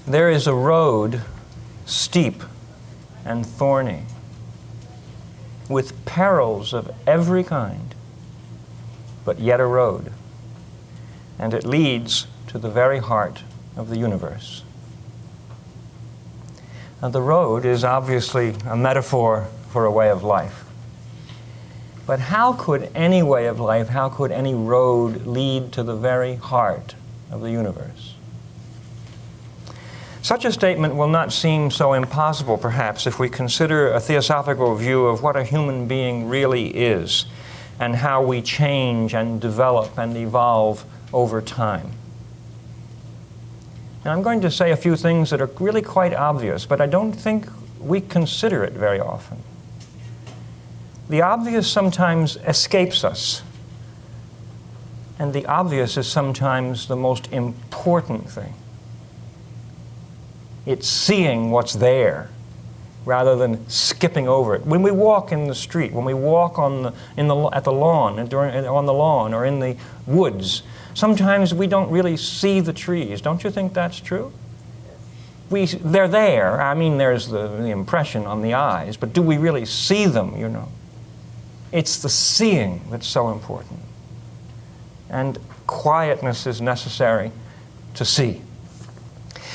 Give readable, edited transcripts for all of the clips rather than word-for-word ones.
There is a road steep and thorny, with perils of every kind, but yet a road, and it leads to the very heart of the universe. Now, the road is obviously a metaphor for a way of life. But how could any way of life, how could any road lead to the very heart of the universe? Such a statement will not seem so impossible, perhaps, if we consider a theosophical view of what a human being really is and how we change and develop and evolve over time. And I'm going to say a few things that are really quite obvious, but I don't think we consider it very often. The obvious sometimes escapes us, and the obvious is sometimes the most important thing. It's seeing what's there rather than skipping over it. When we walk in the street, when we walk at the lawn, on the lawn or in the woods, sometimes we don't really see the trees. Don't you think that's true? They're there. I mean, there's the impression on the eyes, but do we really see them, you know? It's the seeing that's so important. And quietness is necessary to see.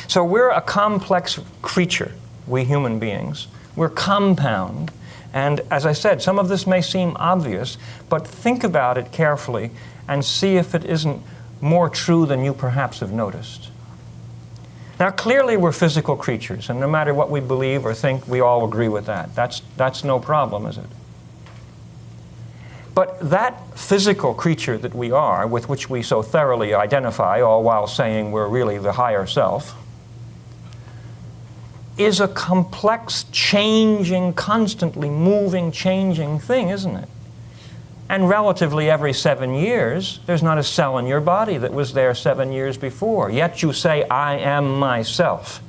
So we're a complex creature, we human beings. We're compound. And as I said, some of this may seem obvious, but think about it carefully and see if it isn't more true than you perhaps have noticed. Now, clearly we're physical creatures, and no matter what we believe or think, we all agree with that. That's no problem, is it? But that physical creature that we are, with which we so thoroughly identify, all while saying we're really the higher self, is a complex, changing, constantly moving, changing thing, isn't it? And relatively every 7 years, there's not a cell in your body that was there 7 years before. Yet you say, I am myself.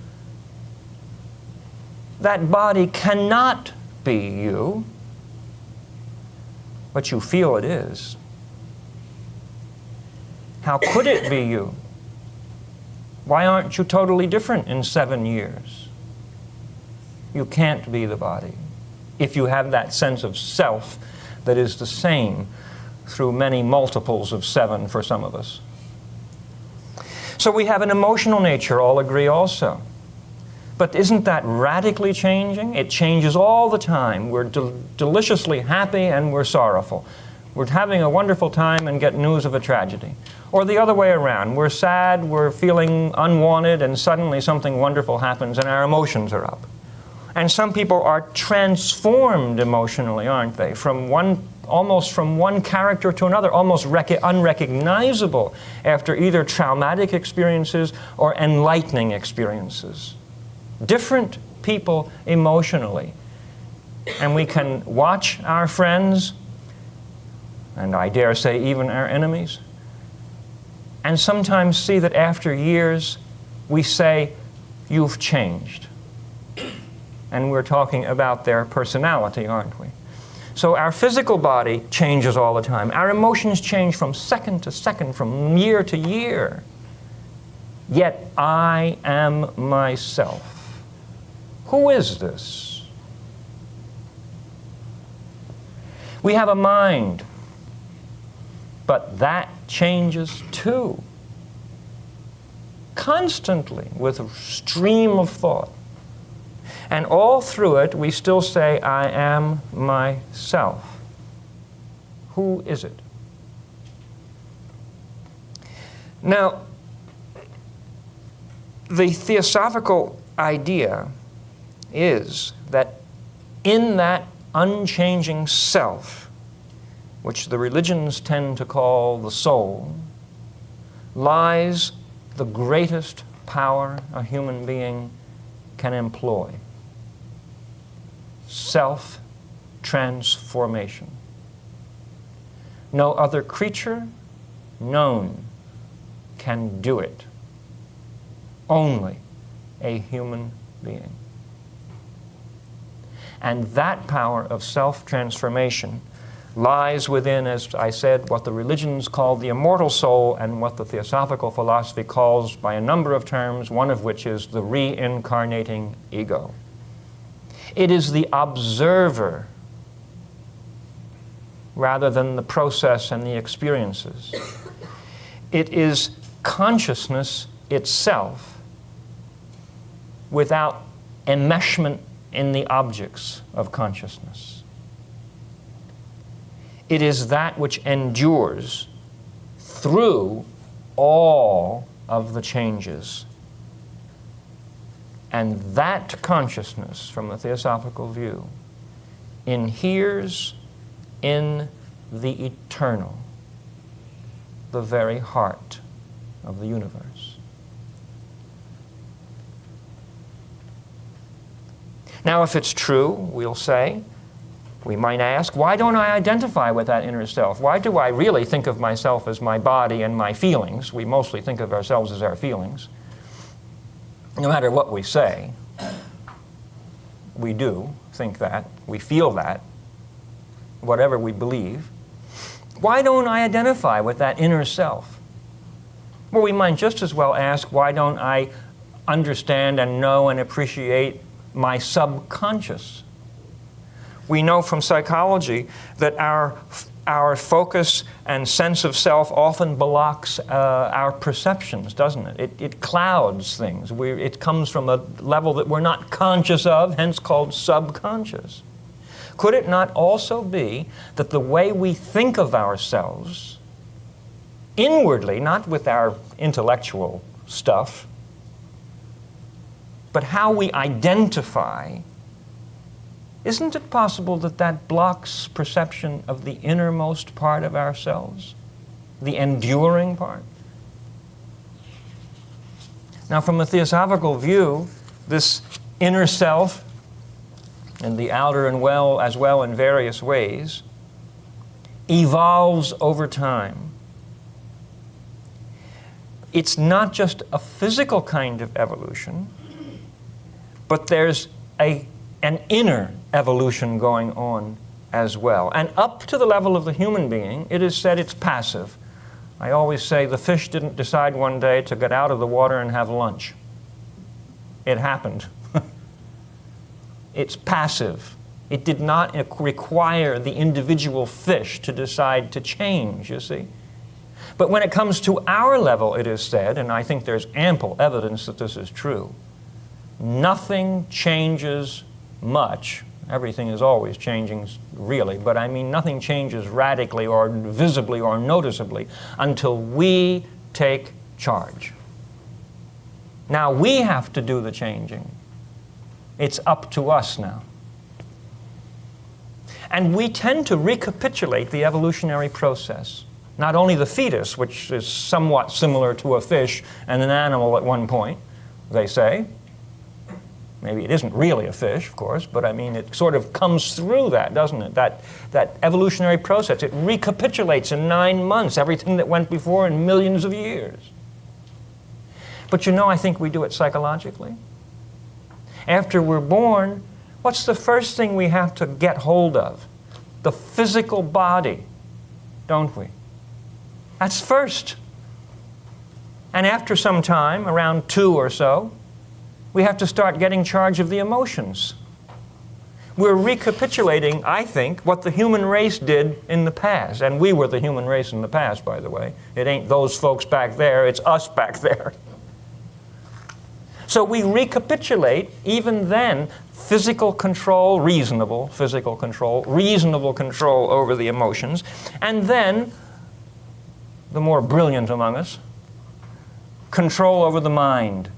That body cannot be you, but you feel it is. How could it be you? Why aren't you totally different in 7 years? You can't be the body if you have that sense of self that is the same through many multiples of 7 for some of us. So we have an emotional nature, all agree also. But isn't that radically changing? It changes all the time. We're deliciously happy and we're sorrowful. We're having a wonderful time and get news of a tragedy. Or the other way around. We're sad, we're feeling unwanted, and suddenly something wonderful happens and our emotions are up. And some people are transformed emotionally, aren't they? Almost from one character to another, almost unrecognizable after either traumatic experiences or enlightening experiences. Different people emotionally. And we can watch our friends, and I dare say even our enemies, and sometimes see that after years we say, you've changed. And we're talking about their personality, aren't we? So our physical body changes all the time. Our emotions change from second to second, from year to year. Yet I am myself. Who is this? We have a mind, but that changes too. Constantly, with a stream of thought. And all through it, we still say, I am myself. Who is it? Now, the theosophical idea is that in that unchanging self, which the religions tend to call the soul, lies the greatest power a human being can employ. Self-transformation. No other creature known can do it. Only a human being. And that power of self-transformation lies within, as I said, what the religions call the immortal soul and what the Theosophical philosophy calls by a number of terms, one of which is the reincarnating ego. It is the observer rather than the process and the experiences. It is consciousness itself without enmeshment in the objects of consciousness. It is that which endures through all of the changes. And that consciousness, from the theosophical view, inheres in the eternal, the very heart of the universe. Now, if it's true, we'll say, we might ask, why don't I identify with that inner self? Why do I really think of myself as my body and my feelings? We mostly think of ourselves as our feelings. No matter what we say, we do think that, we feel that, whatever we believe. Why don't I identify with that inner self? Well, we might just as well ask, why don't I understand and know and appreciate my subconscious? We know from psychology that our focus and sense of self often blocks our perceptions, doesn't it? It clouds things. It comes from a level that we're not conscious of, hence called subconscious. Could it not also be that the way we think of ourselves inwardly, not with our intellectual stuff, but how we identify, isn't it possible that that blocks perception of the innermost part of ourselves, the enduring part? Now, from a theosophical view, this inner self and the outer and as well in various ways evolves over time. It's not just a physical kind of evolution, but there's an inner evolution going on as well. And up to the level of the human being, it is said it's passive. I always say the fish didn't decide one day to get out of the water and have lunch. It happened. It's passive. It did not require the individual fish to decide to change, you see. But when it comes to our level, it is said, and I think there's ample evidence that this is true, nothing changes much. Everything is always changing, really, but I mean nothing changes radically or visibly or noticeably until we take charge. Now we have to do the changing. It's up to us now. And we tend to recapitulate the evolutionary process. Not only the fetus, which is somewhat similar to a fish and an animal at one point, they say. Maybe it isn't really a fish, of course, but I mean it sort of comes through that, doesn't it? That evolutionary process. It recapitulates in 9 months everything that went before in millions of years. But you know, I think we do it psychologically. After we're born, what's the first thing we have to get hold of? The physical body, don't we? That's first. And after some time, around 2 or so, we have to start getting charge of the emotions. We're recapitulating, I think, what the human race did in the past. And we were the human race in the past, by the way. It ain't those folks back there, it's us back there. So we recapitulate, even then, physical control, reasonable physical control, reasonable control over the emotions, and then, the more brilliant among us, control over the mind,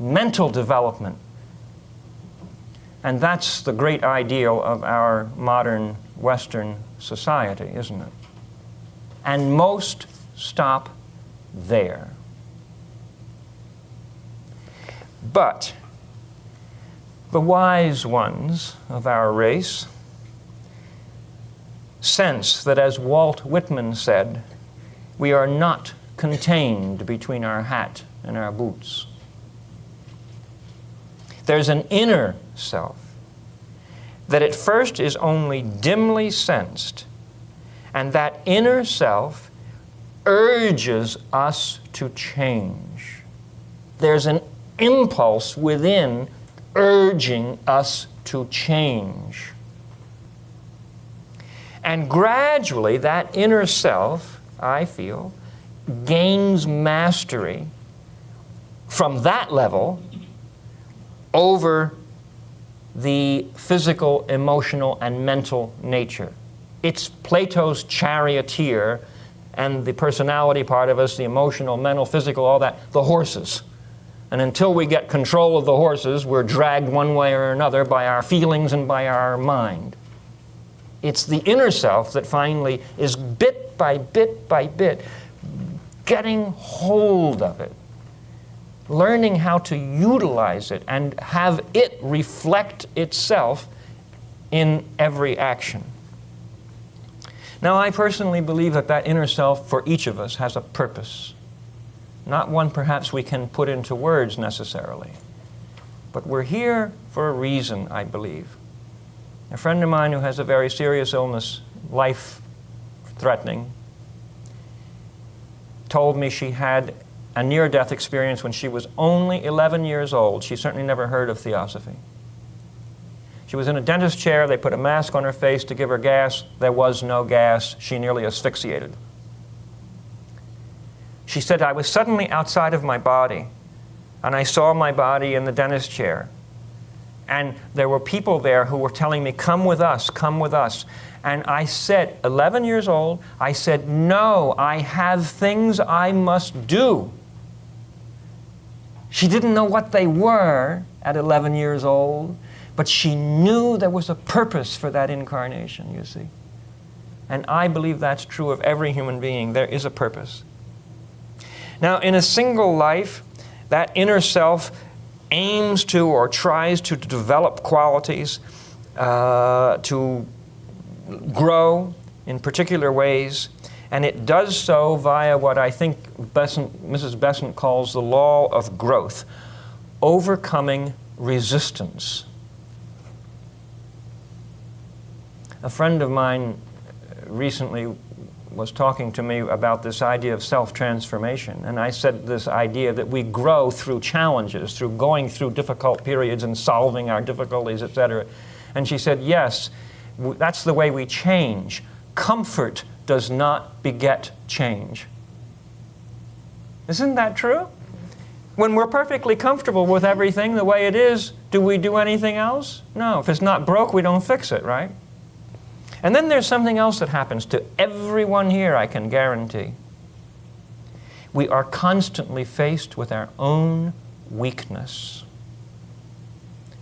mental development. And that's the great ideal of our modern Western society, isn't it? And most stop there. But the wise ones of our race sense that, as Walt Whitman said, we are not contained between our hat and our boots. There's an inner self that at first is only dimly sensed And that inner self urges us to change. There's an impulse within urging us to change. And gradually, that inner self, I feel, gains mastery from that level over the physical, emotional, and mental nature. It's Plato's charioteer, and the personality part of us, the emotional, mental, physical, all that, the horses. And until we get control of the horses, we're dragged one way or another by our feelings and by our mind. It's the inner self that finally is bit by bit by bit getting hold of it, learning how to utilize it and have it reflect itself in every action. Now, I personally believe that that inner self for each of us has a purpose. Not one perhaps we can put into words necessarily, but we're here for a reason, I believe. A friend of mine who has a very serious illness, life-threatening, told me she had a near-death experience when she was only 11 years old. She certainly never heard of Theosophy. She was in a dentist chair. They put a mask on her face to give her gas. There was no gas. She nearly asphyxiated. She said, I was suddenly outside of my body, and I saw my body in the dentist chair. And there were people there who were telling me, come with us, come with us. And I said, 11 years old, I said, no, I have things I must do. She didn't know what they were at 11 years old, but she knew there was a purpose for that incarnation, you see. And I believe that's true of every human being. There is a purpose. Now, in a single life, that inner self aims to or tries to develop qualities, to grow in particular ways, and it does so via what I think Mrs. Besant calls the law of growth, overcoming resistance. A friend of mine recently was talking to me about this idea of self-transformation, and I said this idea that we grow through challenges, through going through difficult periods and solving our difficulties, etc. And she said, yes, that's the way we change. Comfort does not beget change. Isn't that true? When we're perfectly comfortable with everything the way it is, do we do anything else? No. If it's not broke, we don't fix it, right? And then there's something else that happens to everyone here, I can guarantee. We are constantly faced with our own weakness.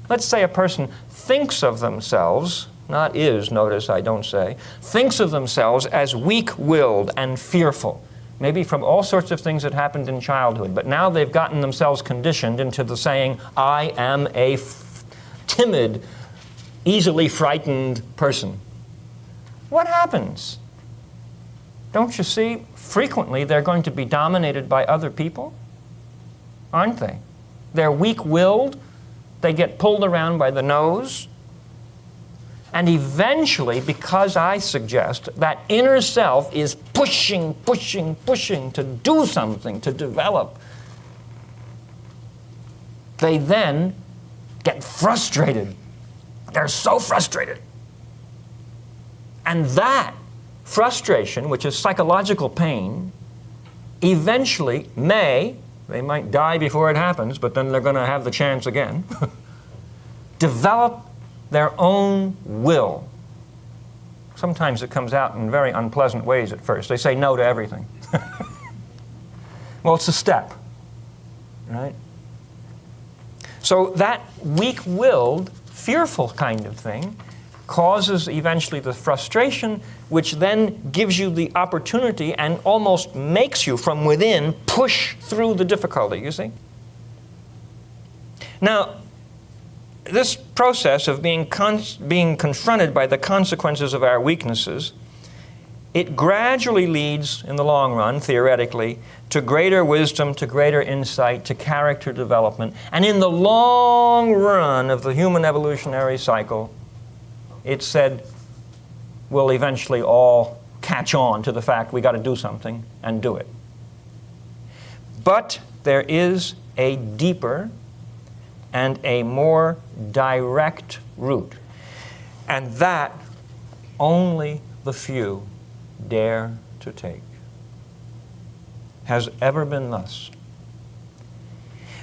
Let's say a person thinks of themselves, not is, notice I don't say, thinks of themselves as weak-willed and fearful, maybe from all sorts of things that happened in childhood, but now they've gotten themselves conditioned into the saying, I am a timid, easily frightened person. What happens? Don't you see, frequently they're going to be dominated by other people, aren't they? They're weak-willed, they get pulled around by the nose, and eventually, because I suggest that inner self is pushing to do something, to develop, they then get frustrated. They're so frustrated. And that frustration, which is psychological pain, eventually they might die before it happens, but then they're going to have the chance again, develop their own will. Sometimes it comes out in very unpleasant ways at first. They say no to everything. Well, it's a step, right? So that weak-willed, fearful kind of thing causes eventually the frustration, which then gives you the opportunity and almost makes you from within push through the difficulty, you see? Now, this process of being confronted by the consequences of our weaknesses, it gradually leads, in the long run, theoretically, to greater wisdom, to greater insight, to character development. And in the long run of the human evolutionary cycle, it's said we'll eventually all catch on to the fact we got to do something and do it. But there is a deeper and a more direct route, and that only the few dare to take. Has ever been thus.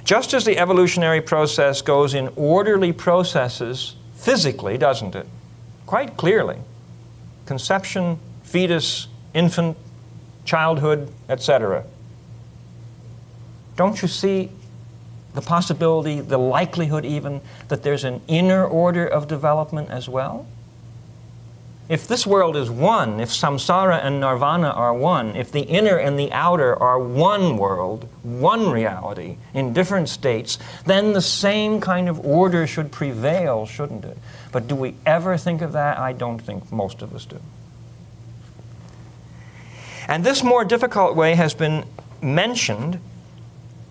Just as the evolutionary process goes in orderly processes physically, doesn't it? Quite clearly. Conception, fetus, infant, childhood, etc. Don't you see the possibility, the likelihood even, that there's an inner order of development as well? If this world is one, if samsara and nirvana are one, if the inner and the outer are one world, one reality, in different states, then the same kind of order should prevail, shouldn't it? But do we ever think of that? I don't think most of us do. And this more difficult way has been mentioned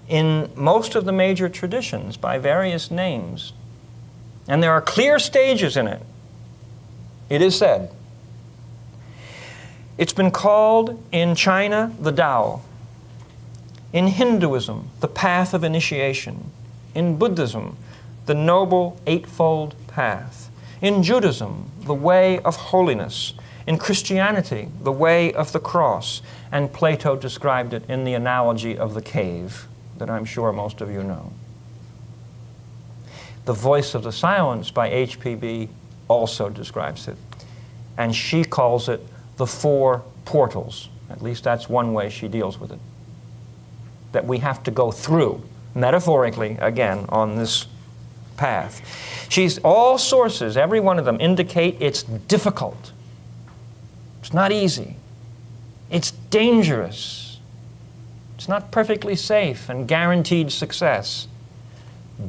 in most of the major traditions by various names. And there are clear stages in it. It is said. It's been called in China the Tao, in Hinduism the path of initiation, in Buddhism the noble eightfold path, in Judaism the way of holiness, in Christianity the way of the cross, and Plato described it in the analogy of the cave that I'm sure most of you know. The Voice of the Silence by H.P.B. also describes it. And she calls it the four portals. At least that's one way she deals with it. That we have to go through, metaphorically, again, on this path. All sources, every one of them, indicate it's difficult. It's not easy. It's dangerous. It's not perfectly safe and guaranteed success.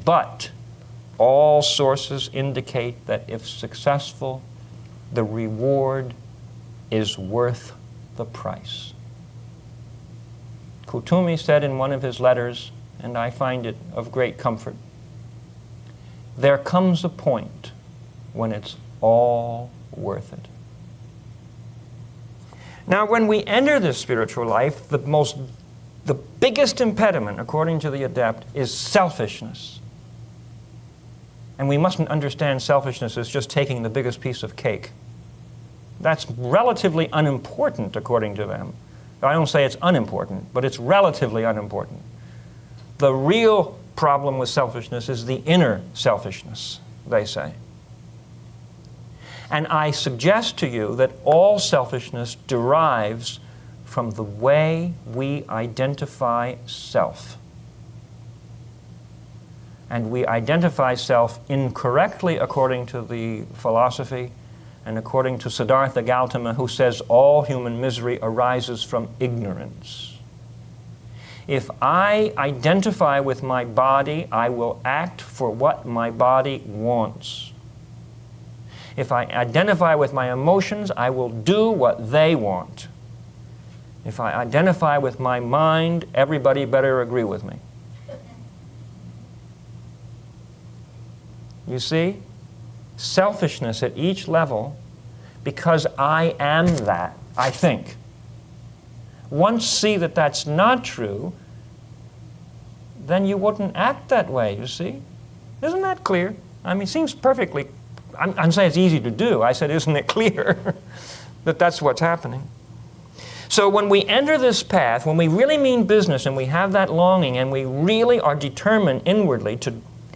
But all sources indicate that if successful, the reward is worth the price. Kutumi said in one of his letters, and I find it of great comfort, there comes a point when it's all worth it. Now, when we enter this spiritual life, the biggest impediment, according to the adept, is selfishness. And we mustn't understand selfishness as just taking the biggest piece of cake. That's relatively unimportant, according to them. I don't say it's unimportant, but it's relatively unimportant. The real problem with selfishness is the inner selfishness, they say. And I suggest to you that all selfishness derives from the way we identify self. And we identify self incorrectly according to the philosophy and according to Siddhartha Gautama, who says all human misery arises from ignorance. If I identify with my body, I will act for what my body wants. If I identify with my emotions, I will do what they want. If I identify with my mind, everybody better agree with me. You see? Selfishness at each level, because I am that, I think. Once see that that's not true, then you wouldn't act that way, you see? Isn't that clear? I mean, it seems perfectly, I'm saying it's easy to do. I said, isn't it clear that that's what's happening? So when we enter this path, when we really mean business and we have that longing and we really are determined inwardly to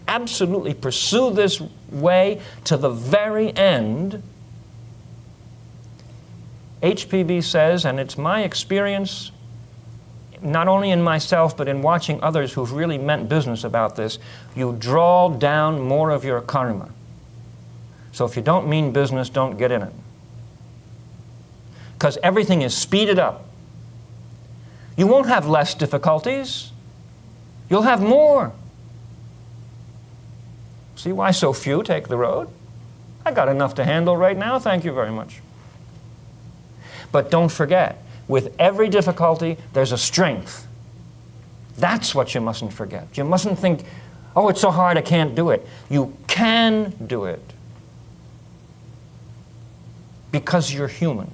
absolutely pursue this way to the very end, HPB says, and it's my experience, not only in myself, but in watching others who've really meant business about this, you draw down more of your karma. So if you don't mean business, don't get in it. Because everything is speeded up. You won't have less difficulties. You'll have more. See why so few take the road? I got enough to handle right now, thank you very much. But don't forget, with every difficulty, there's a strength. That's what you mustn't forget. You mustn't think, oh, it's so hard I can't do it. You can do it. Because you're human.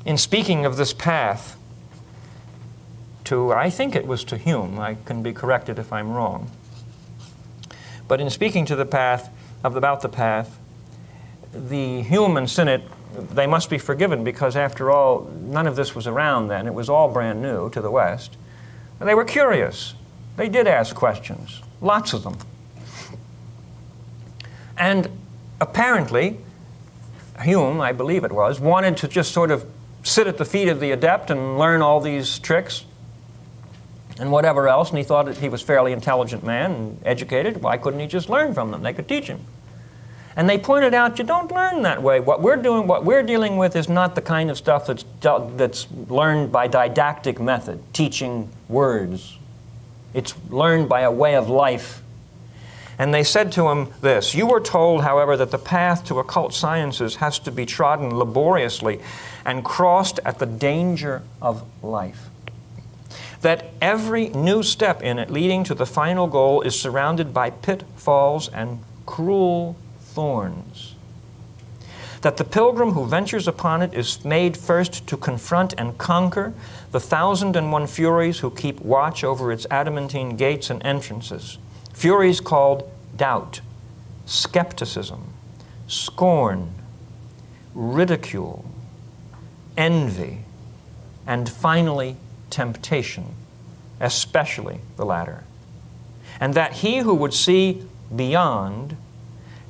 in speaking of this path to, I think it was to Hume, I can be corrected if I'm wrong, but in speaking to the path, about the path, the Hume and Sinnett, they must be forgiven because after all, none of this was around then. It was all brand new to the West. And they were curious. They did ask questions, lots of them. And apparently, Hume, I believe it was, wanted to just sort of sit at the feet of the adept and learn all these tricks and whatever else, and he thought that he was a fairly intelligent man and educated. Why couldn't he just learn from them? They could teach him. And they pointed out, you don't learn that way. What we're dealing with is not the kind of stuff that's learned by didactic method, teaching words. It's learned by a way of life. And they said to him this, you were told, however, that the path to occult sciences has to be trodden laboriously and crossed at the danger of life. That every new step in it leading to the final goal is surrounded by pitfalls and cruel thorns. That the pilgrim who ventures upon it is made first to confront and conquer the 1,001 furies who keep watch over its adamantine gates and entrances. Furies called doubt, skepticism, scorn, ridicule, envy, and finally temptation, especially the latter. And that he who would see beyond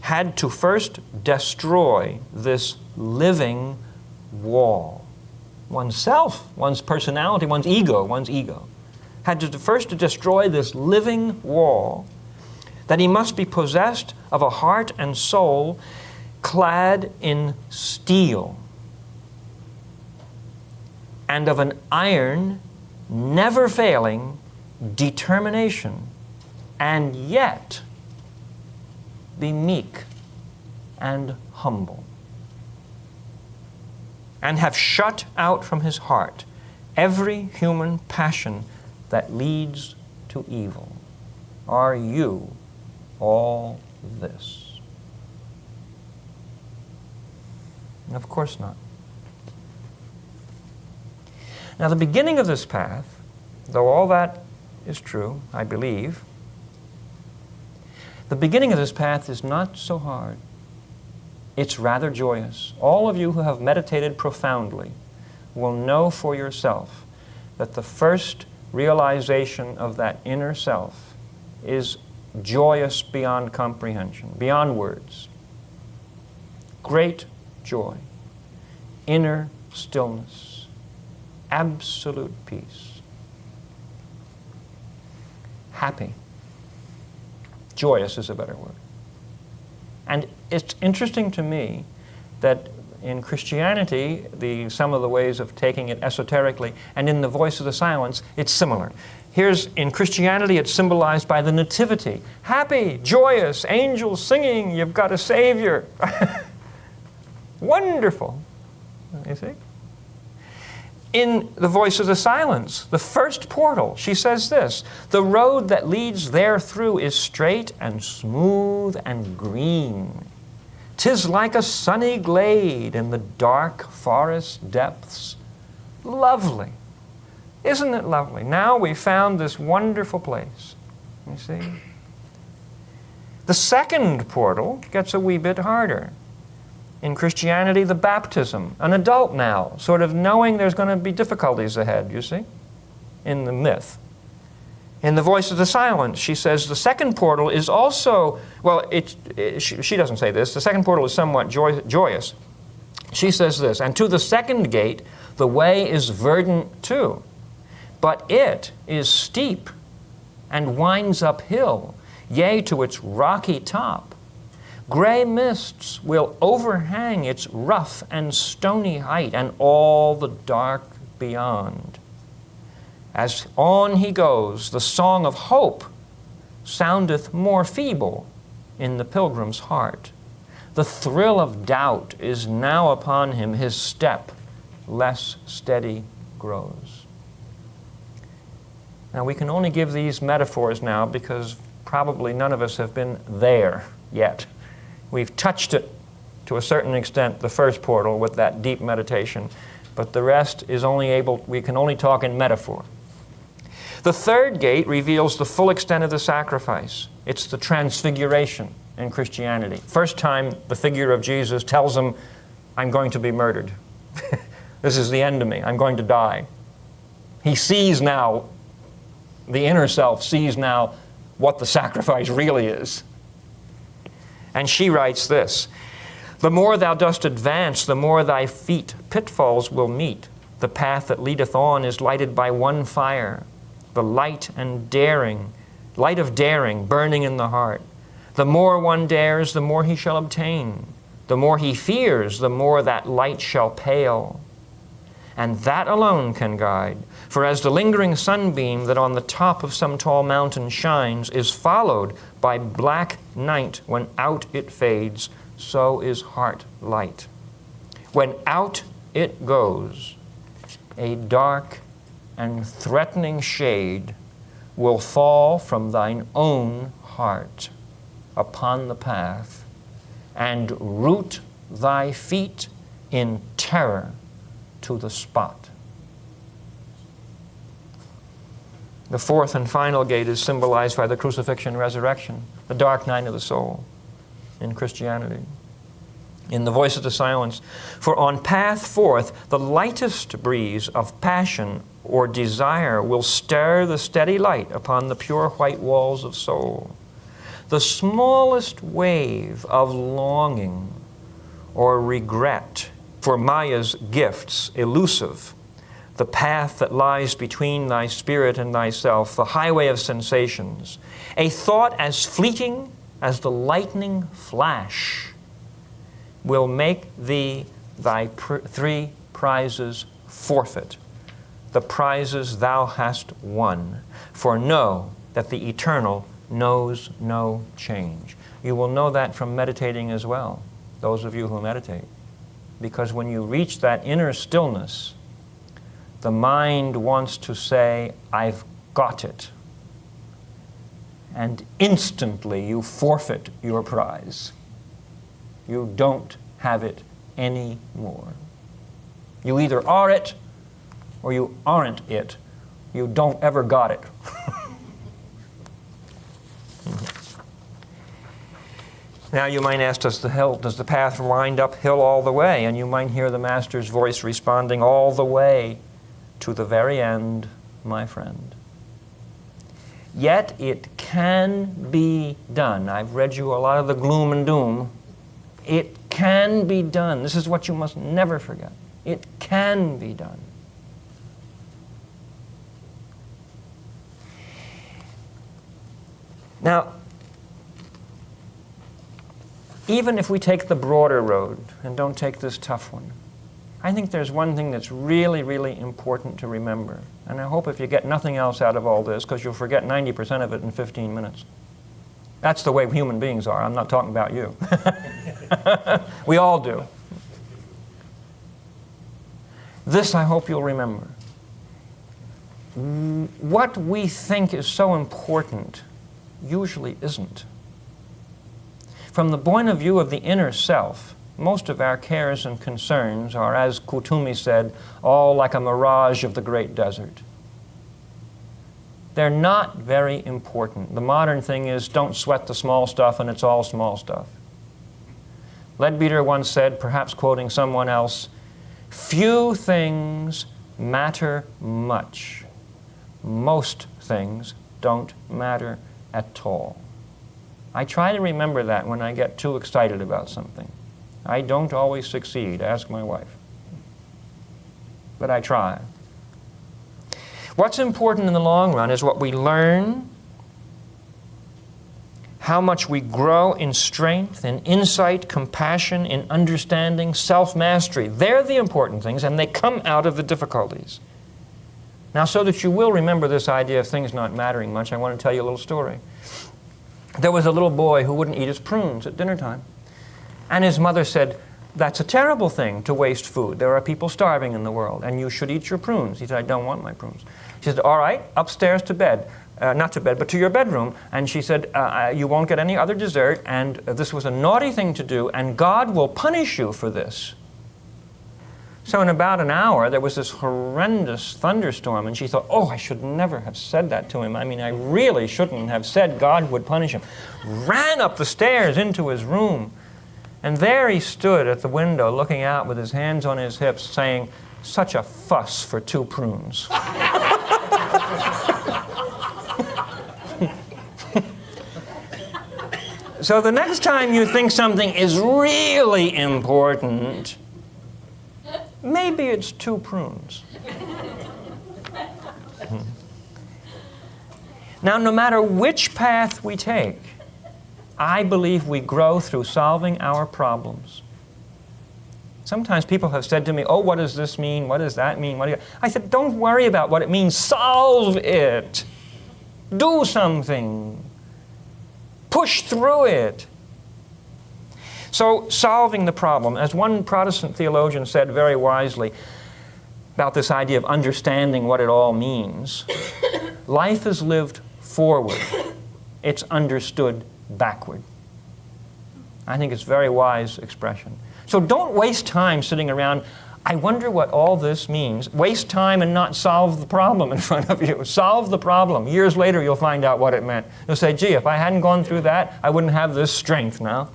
had to first destroy this living wall. Oneself, one's personality, one's ego, had to first destroy this living wall, that he must be possessed of a heart and soul clad in steel, and of an iron, never failing determination, and yet be meek and humble, and have shut out from his heart every human passion that leads to evil. Are you all this? Of course not. Now, the beginning of this path, though all that is true, I believe, the beginning of this path is not so hard. It's rather joyous. All of you who have meditated profoundly will know for yourself that the first realization of that inner self is joyous beyond comprehension, beyond words. Great joy, inner stillness, absolute peace. Happy. Joyous is a better word. And it's interesting to me that in Christianity, some of the ways of taking it esoterically, and in the voice of the silence, it's similar. In Christianity, it's symbolized by the nativity. Happy, joyous, angels singing, you've got a Savior. Wonderful. You see? In the voice of the silence, the first portal, she says this, the road that leads there through is straight and smooth and green. 'Tis like a sunny glade in the dark forest depths. Lovely. Isn't it lovely? Now we found this wonderful place. You see? The second portal gets a wee bit harder. In Christianity, the baptism, an adult now, sort of knowing there's going to be difficulties ahead, you see, in the myth. In the voice of the silence, she says the second portal is also, well, she doesn't say this, the second portal is somewhat joyous. She says this, and to the second gate, the way is verdant too, but it is steep and winds uphill, yea, to its rocky top. Gray mists will overhang its rough and stony height and all the dark beyond. As on he goes, the song of hope soundeth more feeble in the pilgrim's heart. The thrill of doubt is now upon him, his step less steady grows. Now we can only give these metaphors now because probably none of us have been there yet. We've touched it to a certain extent, the first portal with that deep meditation, but the rest is we can only talk in metaphor. The third gate reveals the full extent of the sacrifice. It's the transfiguration in Christianity. First time the figure of Jesus tells him, I'm going to be murdered. This is the end of me. I'm going to die. He sees now, the inner self sees now what the sacrifice really is. And she writes this, the more thou dost advance, the more thy feet pitfalls will meet. The path that leadeth on is lighted by one fire, the light of daring burning in the heart. The more one dares, the more he shall obtain. The more he fears, the more that light shall pale. And that alone can guide. For as the lingering sunbeam that on the top of some tall mountain shines is followed by black night when out it fades, so is heart light. When out it goes, a dark and threatening shade will fall from thine own heart upon the path and root thy feet in terror to the spot. The fourth and final gate is symbolized by the crucifixion and resurrection, the dark night of the soul in Christianity. In the voice of the silence, for on path forth the lightest breeze of passion or desire will stir the steady light upon the pure white walls of soul. The smallest wave of longing or regret for Maya's gifts elusive, the path that lies between thy spirit and thyself, the highway of sensations, a thought as fleeting as the lightning flash, will make thee thy three prizes forfeit, the prizes thou hast won. For know that the eternal knows no change. You will know that from meditating as well, those of you who meditate. Because when you reach that inner stillness, the mind wants to say, I've got it. And instantly you forfeit your prize. You don't have it anymore. You either are it or you aren't it. You don't ever got it. Now you might ask, does the path wind uphill all the way? And you might hear the Master's voice responding, all the way to the very end, my friend. Yet it can be done. I've read you a lot of the gloom and doom. It can be done. This is what you must never forget. It can be done. Now, even if we take the broader road and don't take this tough one, I think there's one thing that's really, really important to remember. And I hope if you get nothing else out of all this, because you'll forget 90% of it in 15 minutes. That's the way human beings are. I'm not talking about you. We all do. This I hope you'll remember. What we think is so important usually isn't. From the point of view of the inner self, most of our cares and concerns are, as Kutumi said, all like a mirage of the great desert. They're not very important. The modern thing is, don't sweat the small stuff, and it's all small stuff. Leadbeater once said, perhaps quoting someone else, few things matter much. Most things don't matter at all. I try to remember that when I get too excited about something. I don't always succeed. Ask my wife. But I try. What's important in the long run is what we learn, how much we grow in strength, in insight, compassion, in understanding, self-mastery. They're the important things, and they come out of the difficulties. Now, so that you will remember this idea of things not mattering much, I want to tell you a little story. There was a little boy who wouldn't eat his prunes at dinner time. And his mother said, that's a terrible thing to waste food. There are people starving in the world, and you should eat your prunes. He said, I don't want my prunes. She said, all right, upstairs to bed. Not to bed, but to your bedroom. And she said, you won't get any other dessert, and this was a naughty thing to do, and God will punish you for this. So in about an hour, there was this horrendous thunderstorm, and she thought, oh, I should never have said that to him. I mean, I really shouldn't have said God would punish him. Ran up the stairs into his room, and there he stood at the window looking out with his hands on his hips saying, such a fuss for 2 prunes. So the next time you think something is really important, maybe it's 2 prunes. Now, no matter which path we take, I believe we grow through solving our problems. Sometimes people have said to me, oh, what does this mean? What does that mean? I said, don't worry about what it means. Solve it. Do something. Push through it. So, solving the problem, as one Protestant theologian said very wisely about this idea of understanding what it all means, life is lived forward. It's understood backward. I think it's a very wise expression. So don't waste time sitting around, I wonder what all this means. Waste time and not solve the problem in front of you. Solve the problem. Years later, you'll find out what it meant. You'll say, gee, if I hadn't gone through that, I wouldn't have this strength now.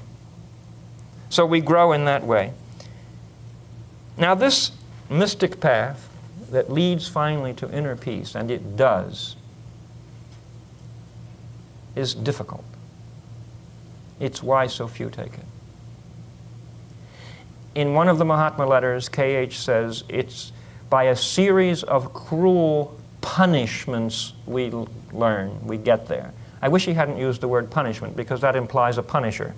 So we grow in that way. Now this mystic path that leads finally to inner peace, and it does, is difficult. It's why so few take it. In one of the Mahatma letters, K.H. says, it's by a series of cruel punishments we learn, we get there. I wish he hadn't used the word punishment, because that implies a punisher.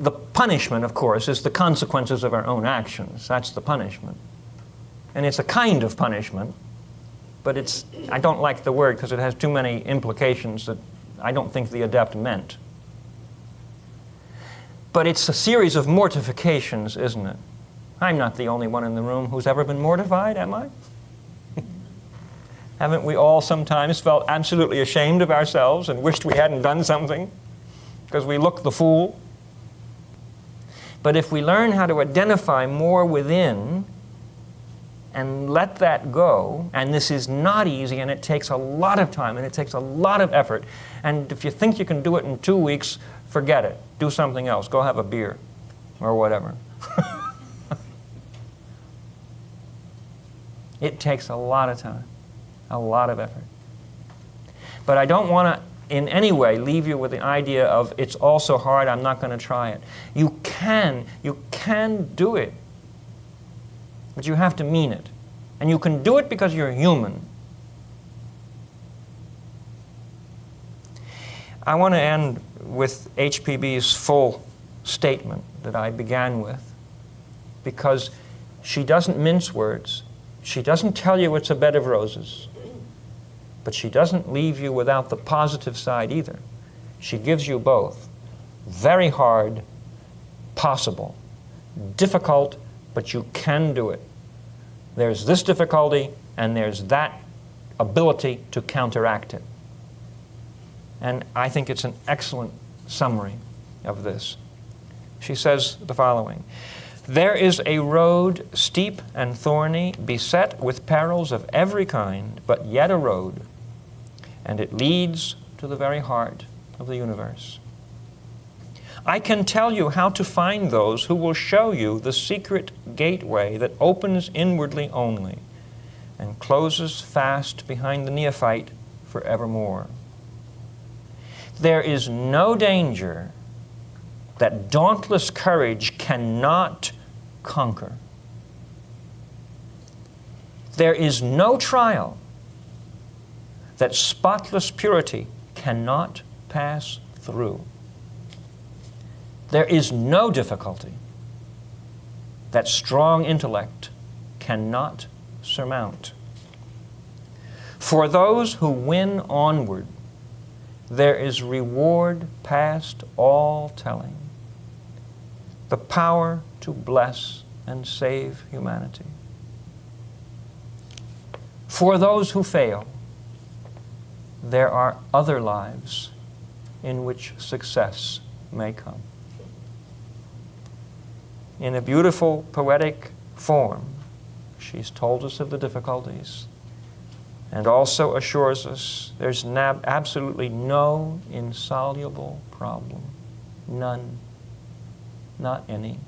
The punishment, of course, is the consequences of our own actions. That's the punishment. And it's a kind of punishment, but I don't like the word because it has too many implications that I don't think the adept meant. But it's a series of mortifications, isn't it? I'm not the only one in the room who's ever been mortified, am I? Haven't we all sometimes felt absolutely ashamed of ourselves and wished we hadn't done something because we look the fool? But if we learn how to identify more within and let that go, and this is not easy, and it takes a lot of time, and it takes a lot of effort, and if you think you can do it in 2 weeks, forget it. Do something else. Go have a beer or whatever. It takes a lot of time, a lot of effort. But I don't want to in any way leave you with the idea of it's all so hard, I'm not going to try it. You can do it. But you have to mean it. And you can do it because you're human. I want to end with HPB's full statement that I began with, because she doesn't mince words. She doesn't tell you it's a bed of roses. But she doesn't leave you without the positive side either. She gives you both. Very hard, possible. Difficult, but you can do it. There's this difficulty, and there's that ability to counteract it. And I think it's an excellent summary of this. She says the following: there is a road steep and thorny, beset with perils of every kind, but yet a road, and it leads to the very heart of the universe. I can tell you how to find those who will show you the secret gateway that opens inwardly only and closes fast behind the neophyte forevermore. There is no danger that dauntless courage cannot conquer. There is no trial that spotless purity cannot pass through. There is no difficulty that strong intellect cannot surmount. For those who win onward, there is reward past all telling, the power to bless and save humanity. For those who fail, there are other lives in which success may come. in a beautiful poetic form, she's told us of the difficulties and also assures us there's absolutely no insoluble problem. None. Not any.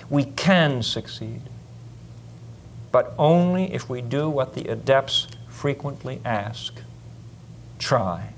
We can succeed, but only if we do what the adepts frequently ask: try.